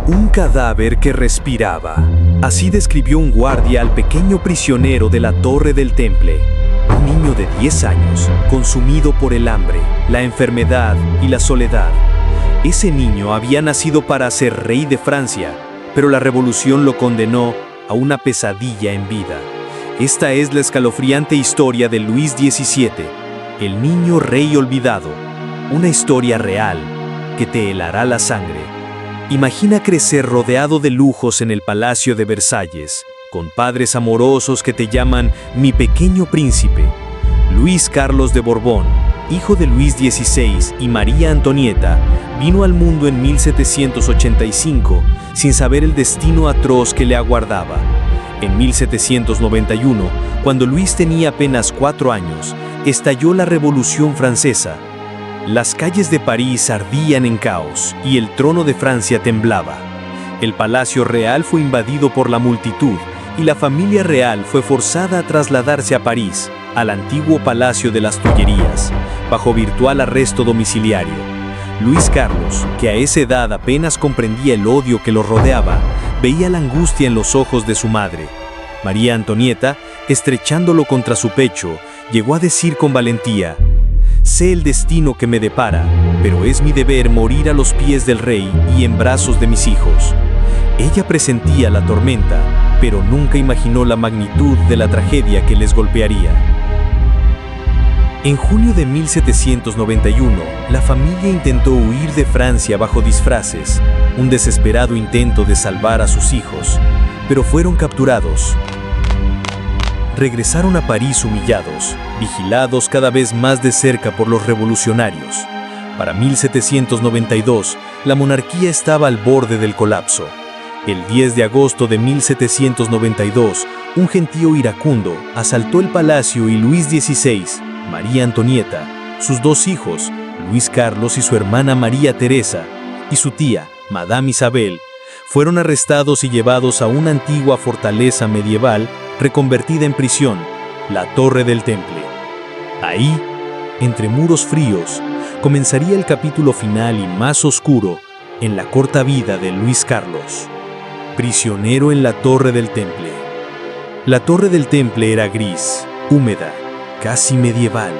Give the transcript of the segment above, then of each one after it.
Un cadáver que respiraba. Así describió un guardia al pequeño prisionero de la Torre del Temple. Un niño de 10 años, consumido por el hambre, la enfermedad y la soledad. Ese niño había nacido para ser rey de Francia, pero la revolución lo condenó a una pesadilla en vida. Esta es la escalofriante historia de Luis XVII, el niño rey olvidado. Una historia real que te helará la sangre. Imagina crecer rodeado de lujos en el Palacio de Versalles, con padres amorosos que te llaman mi pequeño príncipe. Luis Carlos de Borbón, hijo de Luis XVI y María Antonieta, vino al mundo en 1785 sin saber el destino atroz que le aguardaba. En 1791, cuando Luis tenía apenas 4 años, estalló la Revolución Francesa. Las calles de París ardían en caos y el trono de Francia temblaba. El palacio real fue invadido por la multitud y la familia real fue forzada a trasladarse a París, al antiguo Palacio de las Tullerías, bajo virtual arresto domiciliario. Luis Carlos, que a esa edad apenas comprendía el odio que lo rodeaba, veía la angustia en los ojos de su madre. María Antonieta, estrechándolo contra su pecho, llegó a decir con valentía: «Sé el destino que me depara, pero es mi deber morir a los pies del rey y en brazos de mis hijos». Ella presentía la tormenta, pero nunca imaginó la magnitud de la tragedia que les golpearía. En junio de 1791, la familia intentó huir de Francia bajo disfraces, un desesperado intento de salvar a sus hijos, pero fueron capturados. Regresaron a París humillados, vigilados cada vez más de cerca por los revolucionarios. Para 1792, la monarquía estaba al borde del colapso. El 10 de agosto de 1792, un gentío iracundo asaltó el palacio y Luis XVI, María Antonieta, sus 2 hijos, Luis Carlos y su hermana María Teresa, y su tía, Madame Isabel, fueron arrestados y llevados a una antigua fortaleza medieval reconvertida en prisión, la Torre del Temple. Ahí, entre muros fríos, comenzaría el capítulo final y más oscuro en la corta vida de Luis Carlos. Prisionero en la Torre del Temple. La Torre del Temple era gris, húmeda, casi medieval.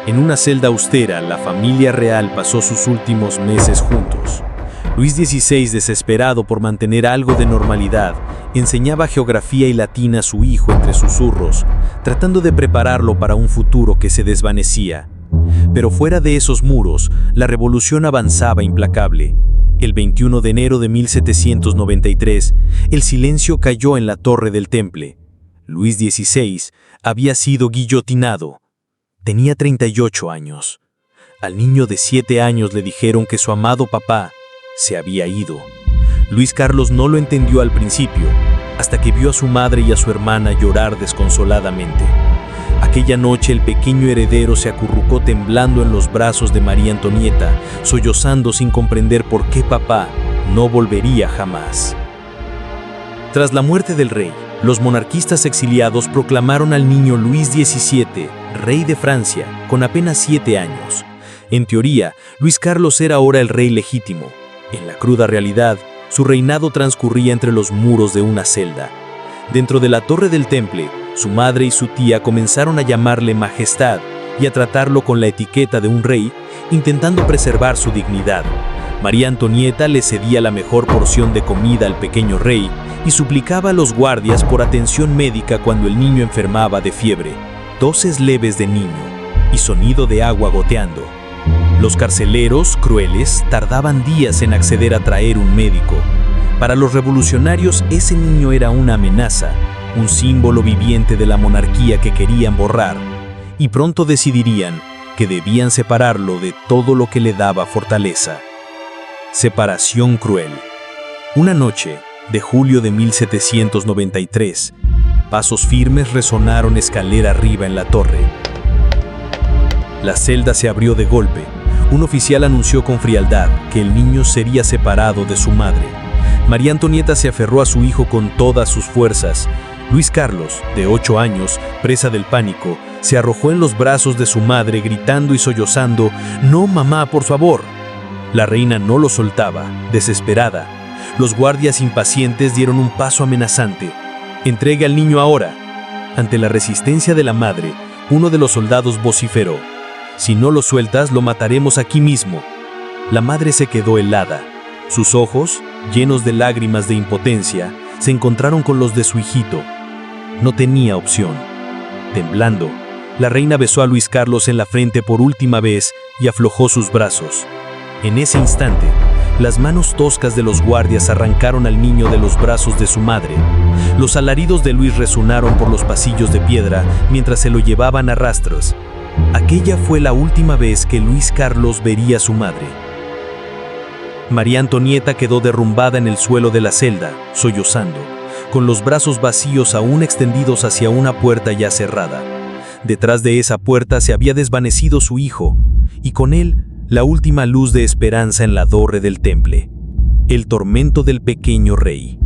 En una celda austera, la familia real pasó sus últimos meses juntos. Luis XVI, desesperado por mantener algo de normalidad, enseñaba geografía y latín a su hijo entre susurros, tratando de prepararlo para un futuro que se desvanecía. Pero fuera de esos muros, la revolución avanzaba implacable. El 21 de enero de 1793, el silencio cayó en la Torre del Temple. Luis XVI había sido guillotinado. Tenía 38 años. Al niño de 7 años le dijeron que su amado papá se había ido. Luis Carlos no lo entendió al principio, hasta que vio a su madre y a su hermana llorar desconsoladamente. Aquella noche el pequeño heredero se acurrucó temblando en los brazos de María Antonieta, sollozando sin comprender por qué papá no volvería jamás. Tras la muerte del rey, los monarquistas exiliados proclamaron al niño Luis XVII, rey de Francia, con apenas 7 años. En teoría, Luis Carlos era ahora el rey legítimo. En la cruda realidad, su reinado transcurría entre los muros de una celda. Dentro de la Torre del Temple, su madre y su tía comenzaron a llamarle Majestad y a tratarlo con la etiqueta de un rey, intentando preservar su dignidad. María Antonieta le cedía la mejor porción de comida al pequeño rey y suplicaba a los guardias por atención médica cuando el niño enfermaba de fiebre, toses leves de niño y sonido de agua goteando. Los carceleros, crueles, tardaban días en acceder a traer un médico. Para los revolucionarios, ese niño era una amenaza, un símbolo viviente de la monarquía que querían borrar, y pronto decidirían que debían separarlo de todo lo que le daba fortaleza. Separación cruel. Una noche de julio de 1793, pasos firmes resonaron escalera arriba en la torre. La celda se abrió de golpe. Un oficial anunció con frialdad que el niño sería separado de su madre. María Antonieta se aferró a su hijo con todas sus fuerzas. Luis Carlos, de 8 años, presa del pánico, se arrojó en los brazos de su madre gritando y sollozando: «¡No, mamá, por favor!». La reina no lo soltaba, desesperada. Los guardias impacientes dieron un paso amenazante. «Entregue al niño ahora». Ante la resistencia de la madre, uno de los soldados vociferó: «Si no lo sueltas, lo mataremos aquí mismo». La madre se quedó helada. Sus ojos, llenos de lágrimas de impotencia, se encontraron con los de su hijito. No tenía opción. Temblando, la reina besó a Luis Carlos en la frente por última vez y aflojó sus brazos. En ese instante, las manos toscas de los guardias arrancaron al niño de los brazos de su madre. Los alaridos de Luis resonaron por los pasillos de piedra mientras se lo llevaban a rastros. Aquella fue la última vez que Luis Carlos vería a su madre. María Antonieta quedó derrumbada en el suelo de la celda, sollozando, con los brazos vacíos aún extendidos hacia una puerta ya cerrada. Detrás de esa puerta se había desvanecido su hijo, y con él la última luz de esperanza en la torre del temple. El tormento del pequeño rey.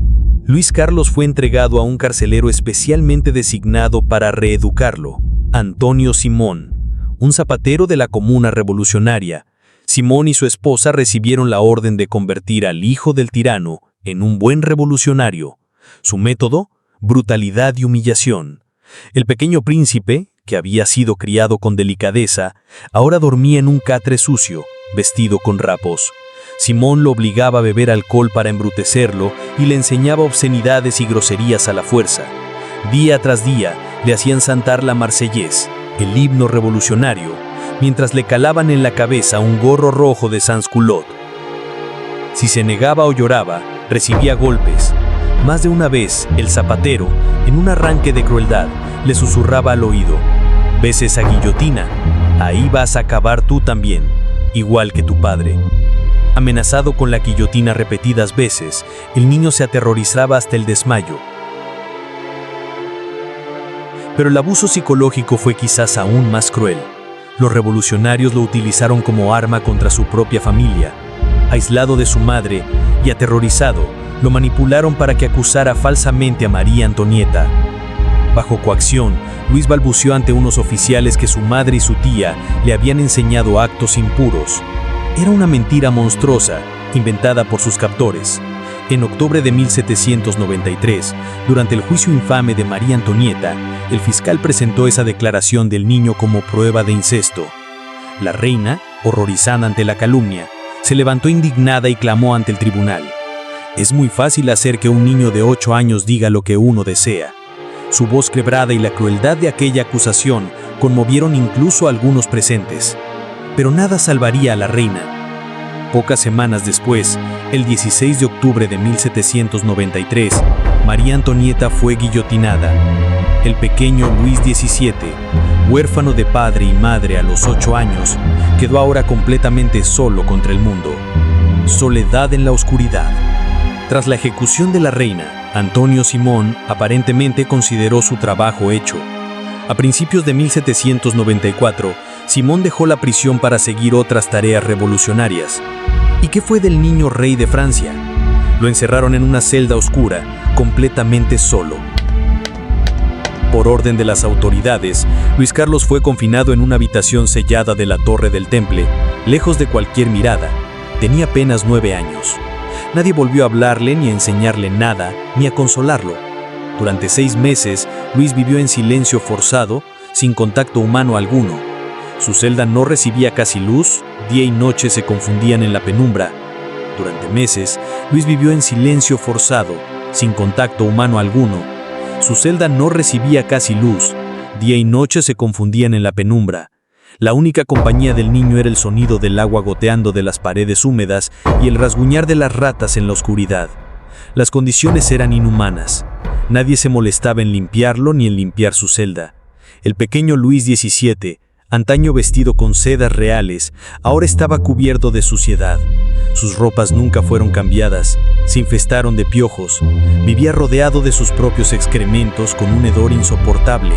Luis Carlos fue entregado a un carcelero especialmente designado para reeducarlo, Antonio Simón, un zapatero de la Comuna Revolucionaria. Simón y su esposa recibieron la orden de convertir al hijo del tirano en un buen revolucionario. Su método: brutalidad y humillación. El pequeño príncipe, que había sido criado con delicadeza, ahora dormía en un catre sucio, vestido con rapos. Simón lo obligaba a beber alcohol para embrutecerlo y le enseñaba obscenidades y groserías a la fuerza. Día tras día le hacían cantar la Marsellés, el himno revolucionario, mientras le calaban en la cabeza un gorro rojo de sans-culotte. Si se negaba o lloraba, recibía golpes. Más de una vez, el zapatero, en un arranque de crueldad, le susurraba al oído: «¿Ves esa guillotina? Ahí vas a acabar tú también, igual que tu padre». Amenazado con la guillotina repetidas veces, el niño se aterrorizaba hasta el desmayo. Pero el abuso psicológico fue quizás aún más cruel. Los revolucionarios lo utilizaron como arma contra su propia familia. Aislado de su madre y aterrorizado, lo manipularon para que acusara falsamente a María Antonieta. Bajo coacción, Luis balbuceó ante unos oficiales que su madre y su tía le habían enseñado actos impuros. Era una mentira monstruosa, inventada por sus captores. En octubre de 1793, durante el juicio infame de María Antonieta, el fiscal presentó esa declaración del niño como prueba de incesto. La reina, horrorizada ante la calumnia, se levantó indignada y clamó ante el tribunal: «Es muy fácil hacer que un niño de 8 años diga lo que uno desea». Su voz quebrada y la crueldad de aquella acusación conmovieron incluso a algunos presentes. Pero nada salvaría a la reina. Pocas semanas después, el 16 de octubre de 1793, María Antonieta fue guillotinada. El pequeño Luis XVII, huérfano de padre y madre a los 8 años, quedó ahora completamente solo contra el mundo. Soledad en la oscuridad. Tras la ejecución de la reina, Antonio Simón aparentemente consideró su trabajo hecho. A principios de 1794, Simón dejó la prisión para seguir otras tareas revolucionarias. ¿Y qué fue del niño rey de Francia? Lo encerraron en una celda oscura, completamente solo. Por orden de las autoridades, Luis Carlos fue confinado en una habitación sellada de la torre del temple, lejos de cualquier mirada. Tenía apenas 9 años. Nadie volvió a hablarle ni a enseñarle nada, ni a consolarlo. Durante 6 meses, Luis vivió en silencio forzado, sin contacto humano alguno. Su celda no recibía casi luz, día y noche se confundían en la penumbra. Durante meses, Luis vivió en silencio forzado, sin contacto humano alguno. Su celda no recibía casi luz, día y noche se confundían en la penumbra. La única compañía del niño era el sonido del agua goteando de las paredes húmedas y el rasguñar de las ratas en la oscuridad. Las condiciones eran inhumanas. Nadie se molestaba en limpiarlo ni en limpiar su celda. El pequeño Luis XVII, antaño vestido con sedas reales, ahora estaba cubierto de suciedad. Sus ropas nunca fueron cambiadas, se infestaron de piojos. Vivía rodeado de sus propios excrementos con un hedor insoportable.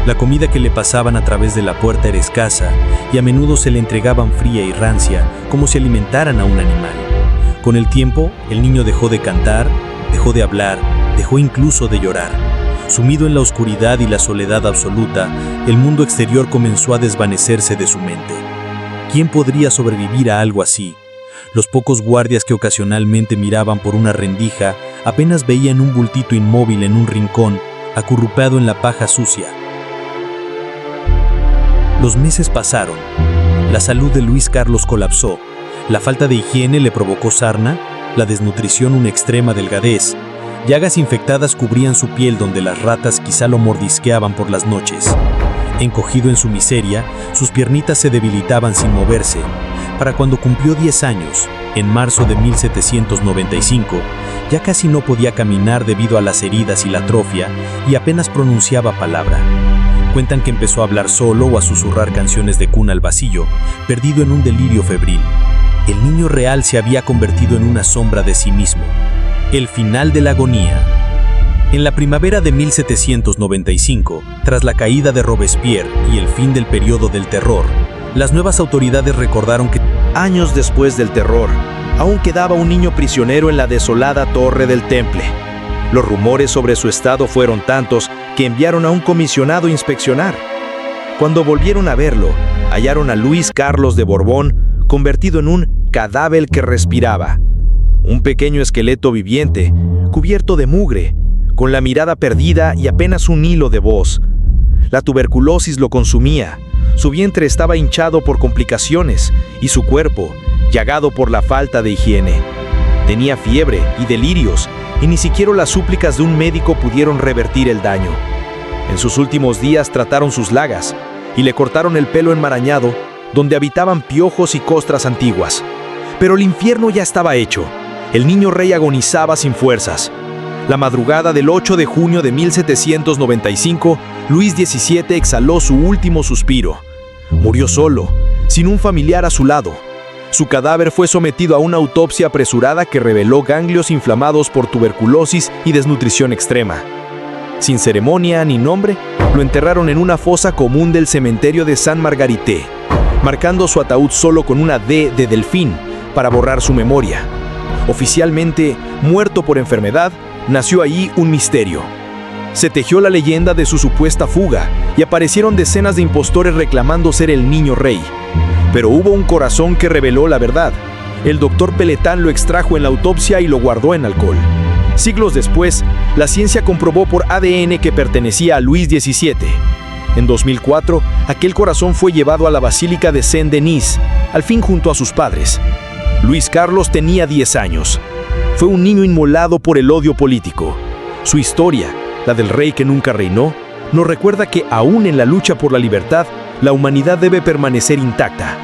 La comida que le pasaban a través de la puerta era escasa y a menudo se le entregaban fría y rancia, como si alimentaran a un animal. Con el tiempo, el niño dejó de cantar, dejó de hablar, dejó incluso de llorar. Sumido en la oscuridad y la soledad absoluta, el mundo exterior comenzó a desvanecerse de su mente. ¿Quién podría sobrevivir a algo así? Los pocos guardias que ocasionalmente miraban por una rendija apenas veían un bultito inmóvil en un rincón, acurrucado en la paja sucia. Los meses pasaron. La salud de Luis Carlos colapsó. La falta de higiene le provocó sarna, la desnutrición una extrema delgadez. Llagas infectadas cubrían su piel donde las ratas quizá lo mordisqueaban por las noches. Encogido en su miseria, sus piernitas se debilitaban sin moverse. Para cuando cumplió 10 años, en marzo de 1795, ya casi no podía caminar debido a las heridas y la atrofia y apenas pronunciaba palabra. Cuentan que empezó a hablar solo o a susurrar canciones de cuna al vacío, perdido en un delirio febril. El niño real se había convertido en una sombra de sí mismo. El final de la agonía. En la primavera de 1795, tras la caída de Robespierre y el fin del periodo del terror, las nuevas autoridades recordaron que años después del terror, aún quedaba un niño prisionero en la desolada torre del Temple. Los rumores sobre su estado fueron tantos que enviaron a un comisionado a inspeccionar. Cuando volvieron a verlo, hallaron a Luis Carlos de Borbón convertido en un cadáver que respiraba. Un pequeño esqueleto viviente, cubierto de mugre, con la mirada perdida y apenas un hilo de voz. La tuberculosis lo consumía, su vientre estaba hinchado por complicaciones y su cuerpo, llagado por la falta de higiene. Tenía fiebre y delirios, y ni siquiera las súplicas de un médico pudieron revertir el daño. En sus últimos días trataron sus llagas y le cortaron el pelo enmarañado, donde habitaban piojos y costras antiguas. Pero el infierno ya estaba hecho. El niño rey agonizaba sin fuerzas. La madrugada del 8 de junio de 1795, Luis XVII exhaló su último suspiro. Murió solo, sin un familiar a su lado. Su cadáver fue sometido a una autopsia apresurada que reveló ganglios inflamados por tuberculosis y desnutrición extrema. Sin ceremonia ni nombre, lo enterraron en una fosa común del cementerio de San Margarité, marcando su ataúd solo con una D de delfín para borrar su memoria. Oficialmente, muerto por enfermedad, nació ahí un misterio. Se tejió la leyenda de su supuesta fuga y aparecieron decenas de impostores reclamando ser el niño rey. Pero hubo un corazón que reveló la verdad. El doctor Peletán lo extrajo en la autopsia y lo guardó en alcohol. Siglos después, la ciencia comprobó por ADN que pertenecía a Luis XVII. En 2004, aquel corazón fue llevado a la Basílica de Saint-Denis, al fin junto a sus padres. Luis Carlos tenía 10 años. Fue un niño inmolado por el odio político. Su historia, la del rey que nunca reinó, nos recuerda que aún en la lucha por la libertad, la humanidad debe permanecer intacta.